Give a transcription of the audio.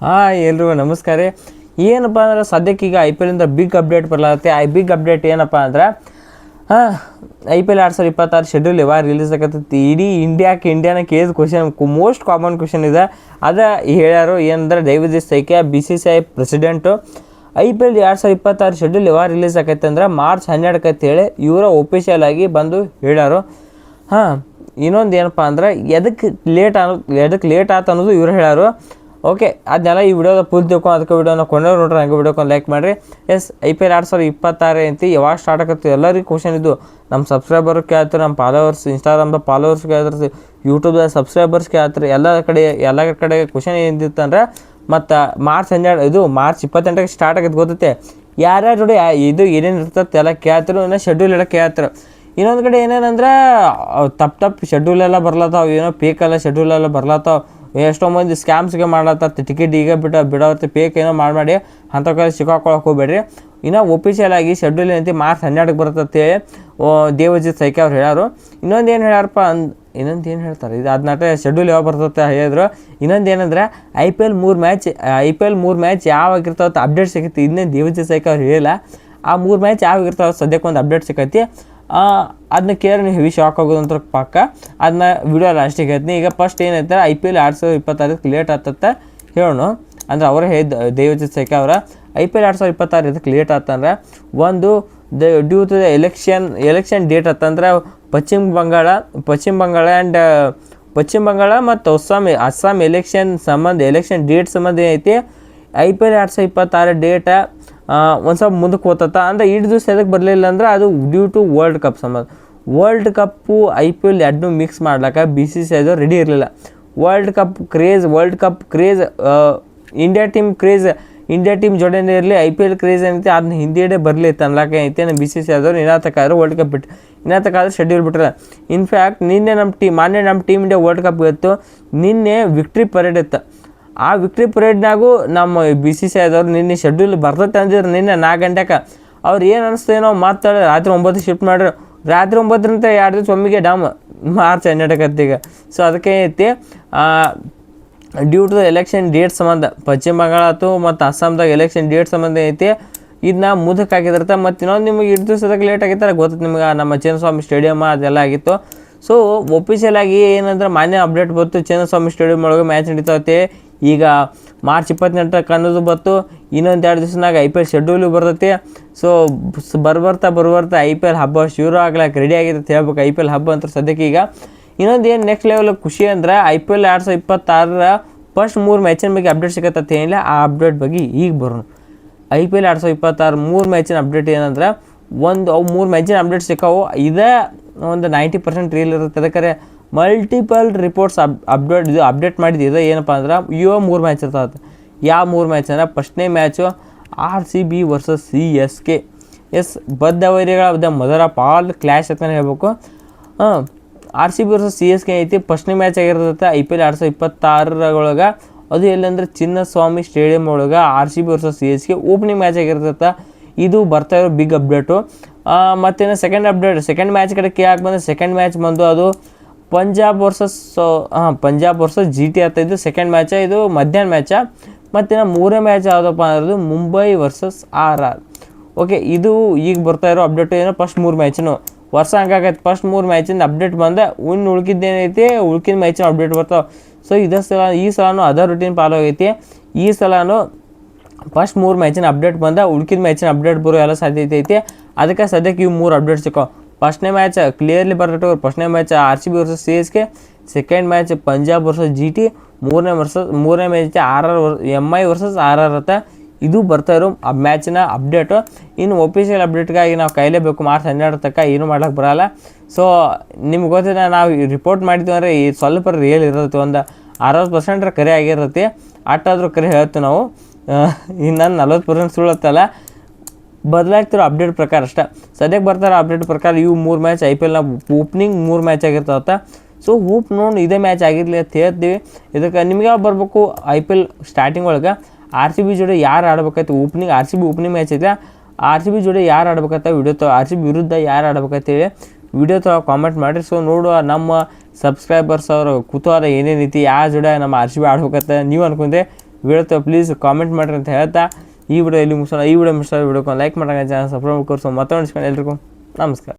ಹಾಂ ಎಲ್ರಿಗೂ ನಮಸ್ಕಾರ. ಏನಪ್ಪ ಅಂದ್ರೆ ಸದ್ಯಕ್ಕೀಗ ಐ ಪಿ ಎಲ್ಲಿಂದ ಬಿಗ್ ಅಪ್ಡೇಟ್ ಬರಲಾಗುತ್ತೆ. ಆ ಬಿಗ್ ಅಪ್ಡೇಟ್ ಏನಪ್ಪ ಅಂದ್ರೆ ಐ ಪಿ ಎಲ್ 2026 ಶೆಡ್ಯೂಲ್ ಯಾವಾಗ ರಿಲೀಸ್ ಆಗತ್ತೈತಿ. ಇಡೀ ಇಂಡಿಯಾನ ಕೇಳಿದ ಕ್ವಶನ್, ಮೋಸ್ಟ್ ಕಾಮನ್ ಕ್ವಶನ್ ಇದೆ. ಅದು ಹೇಳ್ಯಾರು ಏನಂದ್ರೆ Devajit Saikia BCCI president I P L 2026 schedule ಯಾವಾಗ ರಿಲೀಸ್ ಆಗೈತೆ ಅಂದ್ರೆ ಮಾರ್ಚ್ 12ಕ್ಕೆ ಅಂತೇಳಿ ಇವರ ಒಫಿಷಿಯಲ್ ಆಗಿ ಬಂದು ಹೇಳ್ಯಾರು. ಇನ್ನೊಂದು ಏನಪ್ಪ ಅಂದ್ರೆ ಎದಕ್ಕೆ ಲೇಟ್ ಆಯ್ತು ಅನ್ನೋದು ಇವ್ರು ಹೇಳ್ಯಾರು. ಓಕೆ, ಅದನ್ನೆಲ್ಲ ಈ ವಿಡಿಯೋದ ಫುಲ್ ತಿಳ್ಕೊಂಡು ಅದಕ್ಕೆ ವಿಡಿಯೋನ ಕೊಂಡವ್ರು ನೋಡ್ರಿ, ಹಂಗೆ ವಿಡಿಯೋಕೊಂಡು ಲೈಕ್ ಮಾಡಿರಿ. ಐ ಪಿ ಎಲ್ 2026 ಅಂತ ಯಾವಾಗ ಸ್ಟಾರ್ಟ್ ಆಗುತ್ತೆ ಎಲ್ಲರಿಗೂ ಕ್ವಶನ್ ಇದ್ದು. ನಮ್ಮ ಸಬ್ಸ್ಕ್ರೈಬರ್ ಕೇಳ್ತಾರೆ, ನಮ್ಮ ಫಾಲೋವರ್ಸ್, ಇನ್ಸ್ಟಾಗ್ರಾಮ್ದ ಫಾಲೋವರ್ಸ್ ಕೇಳ್ತಾರೆ, ಯೂಟ್ಯೂಬ್ದ ಸಬ್ಸ್ಕ್ರೈಬರ್ಸ್ ಕೇಳ್ತಾರೆ. ಎಲ್ಲ ಕಡೆ ಕ್ವಶನ್ ಏನಿತ್ತಂದ್ರೆ ಮತ್ತು ಮಾರ್ಚ್ 28ಕ್ಕೆ ಸ್ಟಾರ್ಟ್ ಆಗತ್ತೆ ಗೊತ್ತೈತೆ. ಯಾರ್ಯಾರ ಜೋಡಿ ಇದು ಏನೇನು ಇರ್ತದೆ ಎಲ್ಲ ಕೇಳ್ತಾರೆ, ಇನ್ನೂ ಶೆಡ್ಯೂಲ್ ಎಲ್ಲ ಕೇಳ್ತಾರೆ. ಇನ್ನೊಂದು ಕಡೆ ಏನೇನಂದ್ರೆ ತಪ್ಪು ಶೆಡ್ಯೂಲೆಲ್ಲ ಬರ್ಲತ್ತಾವ, ಏನೋ ಪೇಕೆಲ್ಲ ಶೆಡ್ಯೂಲೆಲ್ಲ ಬರ್ಲತ್ತಾವ. ಎಷ್ಟೋ ಮಂದಿ ಸ್ಕ್ಯಾಮ್ಸ್ಗೆ ಮಾಡ್ಲತ್ತ, ಟಿಕೆಟ್ ಈಗ ಬಿಡೋತ್ತೆ ಪೇಕ್ ಏನೋ ಮಾಡಿ ಅಂಥ ಕಡೆ ಸಿಕ್ಕಾಕೊಳಕ್ಕೆ ಹೋಗ್ಬೇಡ್ರಿ. ಇನ್ನು ಒಫಿಷಿಯಲ್ ಆಗಿ ಶೆಡ್ಯೂಲ್ ಏನೈತಿ ಮಾರ್ಚ್ 12ಕ್ಕೆ ಬರ್ತಂತೇಳಿ ದೇವಜಿತ್ ಸೈಕಿಯಾ ಅವ್ರು ಹೇಳ್ಯಾರು. ಇನ್ನೊಂದು ಏನು ಹೇಳ್ಯಾರಪ್ಪ ಏನು ಹೇಳ್ತಾರೆ, ಇದು ಅದನ್ನ ಶೆಡ್ಯೂಲ್ ಯಾವಾಗ ಬರ್ತತೆ ಹೇಳಿದ್ರು. ಇನ್ನೊಂದು ಏನಂದ್ರೆ ಐ ಪಿ ಎಲ್ 3 ಮ್ಯಾಚ್ ಯಾವಾಗಿರ್ತಾವತ್ತು ಅಪ್ಡೇಟ್ ಸಿಗುತ್ತೆ. ಇನ್ನೇನು ದೇವಜಿತ್ ಸೈಕಿಯಾ ಅವ್ರು ಹೇಳಿಲ್ಲ. ಆ 3 ಮ್ಯಾಚ್ ಯಾವಾಗಿರ್ತಾವೆ ಸದ್ಯಕ್ಕೆ ಒಂದು ಅಪ್ಡೇಟ್ ಸಿಕ್ಕೈತಿ. ಅದನ್ನ ಕೇಳಿ ನೀವು ಹೆವಿ ಶಾಕ್ ಆಗೋದಂತ ಪಕ್ಕ. ಅದನ್ನ ವಿಡಿಯೋ ಲಾಸ್ಟಿಗೆ ಹೇಳ್ತೀನಿ. ಈಗ ಫಸ್ಟ್ ಏನೈತೆ ಐ ಪಿ ಎಲ್ 2026 ಲೇಟ್ ಆಗ್ತತ್ತೆ ಹೇಳೋಣ ಅಂದ್ರೆ ಅವರೇ ದೇವಜಿತ್ ಸೈಕಿಯಾ ಅವರ ಐ ಪಿ ಎಲ್ 2026 ಇದಕ್ಕೆ ಲೇಟ್ ಆತಂದ್ರೆ ಒಂದು due to the election date ಆತಂದ್ರೆ ಪಶ್ಚಿಮ ಬಂಗಾಳ ಮತ್ತು ಅಸ್ಸಾಂ ಎಲೆಕ್ಷನ್ ಡೇಟ್ ಸಂಬಂಧ ಏನೈತಿ ಐ ಪಿ ಎಲ್ 2026 ಡೇಟ ಒಂದು ಸ್ವಲ್ಪ ಮುಂದಕ್ಕೆ ಹೋಗ್ತತ್ತ. ಅಂದ್ರೆ ಇಷ್ಟು ದಿವಸ ಎದಕ್ಕೆ ಬರಲಿಲ್ಲ ಅಂದ್ರೆ ಅದು ಡ್ಯೂ ಟು ವರ್ಲ್ಡ್ ಕಪ್ ಸಂಬಂಧ. World cup I P L ಎರಡನ್ನೂ ಮಿಕ್ಸ್ ಮಾಡ್ಲಿಕ್ಕೆ BCCI ರೆಡಿ ಇರಲಿಲ್ಲ. World cup craze India team ಜೋಡಣೆ ಇರಲಿ, ಐ ಪಿ ಎಲ್ ಕ್ರೇಜ್ ಏನೈತಿ ಅದನ್ನ ಹಿಂದಿಯೇ ಬರಲಿ ಅನ್ಲಾಕ ಐತಿ. BCCI ಇನ್ನಾತಕ್ಕಾದ್ರೆ ವರ್ಲ್ಡ್ ಕಪ್ ಇನ್ನಾತಕ್ಕಾದ್ರೆ ಶೆಡ್ಯೂಲ್ ಬಿಟ್ಟರೆ. ಇನ್ಫ್ಯಾಕ್ಟ್ ನಿನ್ನೆ ನಮ್ಮ ಟೀಮ್ ಇಂಡಿಯಾ ವರ್ಲ್ಡ್ ಕಪ್ ಇತ್ತು. ನಿನ್ನೆ ವಿಕ್ಟ್ರಿ ಪರೇಡ್ ಇತ್ತು. ಆ ವಿಕ್ಟ್ರಿ ಪರೇಡ್ನಾಗೂ ನಮ್ಮ BCCI ನಿನ್ನೆ ಶೆಡ್ಯೂಲ್ ಬರ್ತೈತೆ ಅಂದಿದ್ರು. ನಿನ್ನೆ 4 ಗಂಟೆಗೆ ಅವ್ರು ಏನು ಅನಿಸ್ತೇನೋ ಮಾತಾಡಿ ರಾತ್ರಿ 9 ಶಿಫ್ಟ್ ಮಾಡಿದ್ರು. ರಾತ್ರಿ 9ರಿಂದ 2 ದಿವಸ ಒಮ್ಮಿಗೆ ಡಾಮ್ ಮಾರ್ಚ್ 12ಕ್ಕೆ ಈಗ. ಸೊ ಅದಕ್ಕೆ ಐತಿ due to the election date ಸಂಬಂಧ ಪಶ್ಚಿಮ ಬಂಗಾಳ ಮತ್ತು ಅಸ್ಸಾಂದಾಗ ಎಲೆಕ್ಷನ್ ಡೇಟ್ ಸಂಬಂಧ ಐತಿ. ಇದನ್ನ ಮುಂದಕ್ಕೆ ಹಾಕಿದಿರ್ತ. ಮತ್ತು ಇನ್ನೊಂದು ನಿಮಗೆ 2 ದಿವಸದಾಗ ಲೇಟ್ ಆಗಿತ್ತಾರೆ ಗೊತ್ತೈತೆ ನಿಮ್ಗೆ. ನಮ್ಮ ಚಿನ್ನಸ್ವಾಮಿ ಸ್ಟೇಡಿಯಮ್ ಅದೆಲ್ಲ ಆಗಿತ್ತು. ಸೊ ಒಫಿಷಿಯಲ್ ಆಗಿ ಏನಂದ್ರೆ ಮಾನ್ಯ ಅಪ್ಡೇಟ್ ಬಂತು, ಚಿನ್ನಸ್ವಾಮಿ ಸ್ಟೇಡಿಯಂ ಒಳಗೆ ಮ್ಯಾಚ್ ನಡೀತೈತಿ. ಈಗ ಮಾರ್ಚ್ 28ಕ್ಕೆ ಅನ್ನೋದು ಬಂತು. ಇನ್ನೊಂದು 2 ದಿವಸನಾಗ ಐ ಪಿ ಎಲ್ ಶೆಡ್ಯೂಲು ಬರ್ತೈತಿ. ಸೊ ಬರ್ಬರ್ತಾ ಐ ಪಿ ಎಲ್ ಹಬ್ಬ ಶುರು ಆಗ್ಲಾಕ ರೆಡಿ ಆಗಿದೆ ಅಂತ ಹೇಳ್ಬೇಕು. ಐ ಪಿ ಎಲ್ ಹಬ್ಬ ಅಂತ ಸದ್ಯಕ್ಕೆ. ಈಗ ಇನ್ನೊಂದು ಏನು ನೆಕ್ಸ್ಟ್ ಲೆವೆಲ್ ಖುಷಿ ಅಂದ್ರೆ ಐ ಪಿ ಎಲ್ 2026 ಫಸ್ಟ್ 3 ಮ್ಯಾಚಿನ ಬಗ್ಗೆ ಅಪ್ಡೇಟ್ ಸಿಗತ್ತೆ ಏನಿಲ್ಲ. ಆ ಅಪ್ಡೇಟ್ ಬಗ್ಗೆ ಈಗ ಬರೋಣ. ಐ ಪಿ ಎಲ್ 2026 3 ಮ್ಯಾಚಿನ ಅಪ್ಡೇಟ್ ಏನಂದ್ರೆ ಅವು 3 ಮ್ಯಾಚಿನ ಅಪ್ಡೇಟ್ ಸಿಕ್ಕಾವು. ಇದೇ ಒಂದು 90% ರೀಲ್ ಇರುತ್ತೆ. ಅದಕ್ಕೆ ಮಲ್ಟಿಪಲ್ ರಿಪೋರ್ಟ್ಸ್ ಅಪ್ಡೇಟ್ ಮಾಡಿದ್ದು ಇದು ಏನಪ್ಪ ಅಂದ್ರೆ 3 ಮ್ಯಾಚ್ ಇರ್ತದೆ. ಯಾವ 3 ಮ್ಯಾಚ್ ಅಂದ್ರೆ ಫಸ್ಟ್ನೇ ಮ್ಯಾಚು RCB ವರ್ಸಸ್ CSK. ಬದ್ಧವೈರಿಗಳ ಮೊದಲ ಪಾಲ್ ಕ್ಲಾಶ್ ಅಂತಲೇ ಹೇಳ್ಬೇಕು. RCB ವರ್ಸಸ್ CSK ಐತಿ. ಫಸ್ಟ್ನೇ ಮ್ಯಾಚ್ ಆಗಿರ್ತೈತೆ ಐ ಪಿ ಎಲ್ 2026 ಒಳಗೆ. ಅದು ಎಲ್ಲಂದ್ರೆ ಚಿನ್ನಸ್ವಾಮಿ ಸ್ಟೇಡಿಯಂ ಒಳಗೆ RCB versus CSK opening match ಆಗಿರ್ತೈತೆ. ಇದು ಬರ್ತಾ ಇರೋ ಬಿಗ್ ಅಪ್ಡೇಟು. ಮತ್ತೇನು ಸೆಕೆಂಡ್ ಮ್ಯಾಚ್ ಕಡೆ ಯಾಕೆ ಬಂದರೆ ಸೆಕೆಂಡ್ ಮ್ಯಾಚ್ ಬಂದು ಅದು ಪಂಜಾಬ್ ವರ್ಸಸ್ GT ಆಗ್ತಾಯಿದ್ದು ಸೆಕೆಂಡ್ ಮ್ಯಾಚ. ಇದು ಮಧ್ಯಾಹ್ನ ಮ್ಯಾಚ. ಮತ್ತು 3ನೇ ಮ್ಯಾಚ್ ಯಾವುದಪ್ಪ ಅನ್ನೋದು ಮುಂಬೈ ವರ್ಸಸ್ RR. ಓಕೆ, ಇದು ಈಗ ಬರ್ತಾ ಇರೋ ಅಪ್ಡೇಟು. ಏನೋ ಫಸ್ಟ್ 3 ಮ್ಯಾಚನು ವರ್ಷ ಹಂಗಾಗೈತೆ. ಫಸ್ಟ್ 3 ಮ್ಯಾಚಿಂದ ಅಪ್ಡೇಟ್ ಬಂದೆ. ಉಳ್ಕಿದ್ದೇನೈತಿ ಉಳ್ಕಿದ ಮ್ಯಾಚಿನ ಅಪ್ಡೇಟ್ ಬರ್ತಾವೆ. ಸೊ ಈ ಸಲನೂ ಅದರ್ ರೂಟೀನ್ ಫಾಲೋ ಆಗೈತಿ. ಈ ಸಲನೂ ಫಸ್ಟ್ 3 ಮ್ಯಾಚಿನ ಅಪ್ಡೇಟ್ ಬಂದ, ಉಳ್ಕಿದ ಮ್ಯಾಚಿನ ಅಪ್ಡೇಟ್ ಬರೋ ಎಲ್ಲ ಸಾಧ್ಯತೆ ಐತಿ. ಅದಕ್ಕೆ ಸದ್ಯಕ್ಕೆ ಇವು 3 ಅಪ್ಡೇಟ್ ಸಿಕ್ಕೋ. ಫಸ್ಟ್ನೇ ಮ್ಯಾಚ್ ಕ್ಲಿಯರ್ಲಿ ಬರ್ತೈತೆ. ಫಸ್ಟ್ನೇ match RCB versus CSK, second match Punjab versus GT, ಮೂರನೇ ಮ್ಯಾಚ್ MI ವರ್ಸಸ್ RR ಅಂತ. ಇದು ಬರ್ತಾ ಇರೋ ಮ್ಯಾಚಿನ ಅಪ್ಡೇಟು. ಇನ್ನು ಒಫಿಷಿಯಲ್ ಅಪ್ಡೇಟ್ಗಾಗಿ ನಾವು ಕಾಯಲೇಬೇಕು. ಮಾರ್ಚ್ 12 ತನಕ ಏನೂ ಮಾಡೋಕ್ಕೆ ಬರೋಲ್ಲ. ಸೊ ನಿಮ್ಗೆ ಗೊತ್ತಿದೆ, ನಾವು ರಿಪೋರ್ಟ್ ಮಾಡಿದ್ವಿ ಅಂದರೆ ಈ ಸ್ವಲ್ಪ ರಿಯಲ್ ಇರುತ್ತೆ. ಒಂದು 60% ಕರೆ ಆಗಿರುತ್ತೆ. ಅಷ್ಟಾದರೂ ಕರೆ ಹೇಳ್ತೀವಿ ನಾವು. ಇನ್ನು 40% ಸುಳ್ಳತ್ತಲ್ಲ. ಬದಲಾಗ್ತಿರೋ ಅಪ್ಡೇಟ್ ಪ್ರಕಾರ ಅಷ್ಟೇ. ಸದ್ಯಕ್ಕೆ ಬರ್ತಾರೋ ಅಪ್ಡೇಟ್ ಪ್ರಕಾರ ಇವು 3 ಮ್ಯಾಚ್ ಐ ಪಿ ಎಲ್ನ ಓಪ್ನಿಂಗ್ 3 ಮ್ಯಾಚ್ ಆಗಿರ್ತಾವತ್ತ. ಸೊ ನೋಡಿ ಇದೇ ಮ್ಯಾಚ್ ಆಗಿರಲಿ ಅಂತ ಹೇಳ್ತೀವಿ. ಇದಕ್ಕೆ ನಿಮ್ಗೆ ಯಾವ ಬರಬೇಕು ಐ ಪಿ ಎಲ್ ಸ್ಟಾರ್ಟಿಂಗ್ ಒಳಗೆ RCB ಜೋಡಿ ಯಾರು ಆಡ್ಬೇಕಾಯ್ತು RCB ಓಪನಿಂಗ್ ಮ್ಯಾಚ್ ಐತೆ. RCB ಜೋಡಿ ಯಾರು ಆಡ್ಬೇಕಂತ RCB ವಿರುದ್ಧ ಯಾರು ಆಡ್ಬೇಕಂತೇಳಿ ವಿಡಿಯೋ ಕಾಮೆಂಟ್ ಮಾಡಿರಿ. ಸೊ ನೋಡುವ ನಮ್ಮ ಸಬ್ಸ್ಕ್ರೈಬರ್ಸ್ ಅವ್ರ ಕುತೂಹಲ ಏನೇನೈತಿ, ಯಾವ ಜೋಡಿ ನಮ್ಮ RCB ಆಡ್ಬೇಕಂತ ನೀವು ಅನ್ಕೊಂಡ್ರೆ ವಿಡಿಯೋ ಪ್ಲೀಸ್ ಕಾಮೆಂಟ್ ಮಾಡಿರಿ ಅಂತ ಹೇಳ್ತಾ ಈ ವಿಡಿಯೋ ಇಲ್ಲಿ ಮುಗಿಸೋಣ. ಈ ವಿಡಿಯೋ ಮಿಸ್ ವಿಡಿಯೋಕ್ಕೆ ಲೈಕ್ ಮಾಡೋಣ, ಚಾನಲ್ ಸಬ್ಸ್ಕ್ರೈಬ್ ಮಾಡ್ಕೊಂಡು ಮತ್ತೊಂದು ಎಲ್ರಿಗೂ ನಮಸ್ಕಾರ.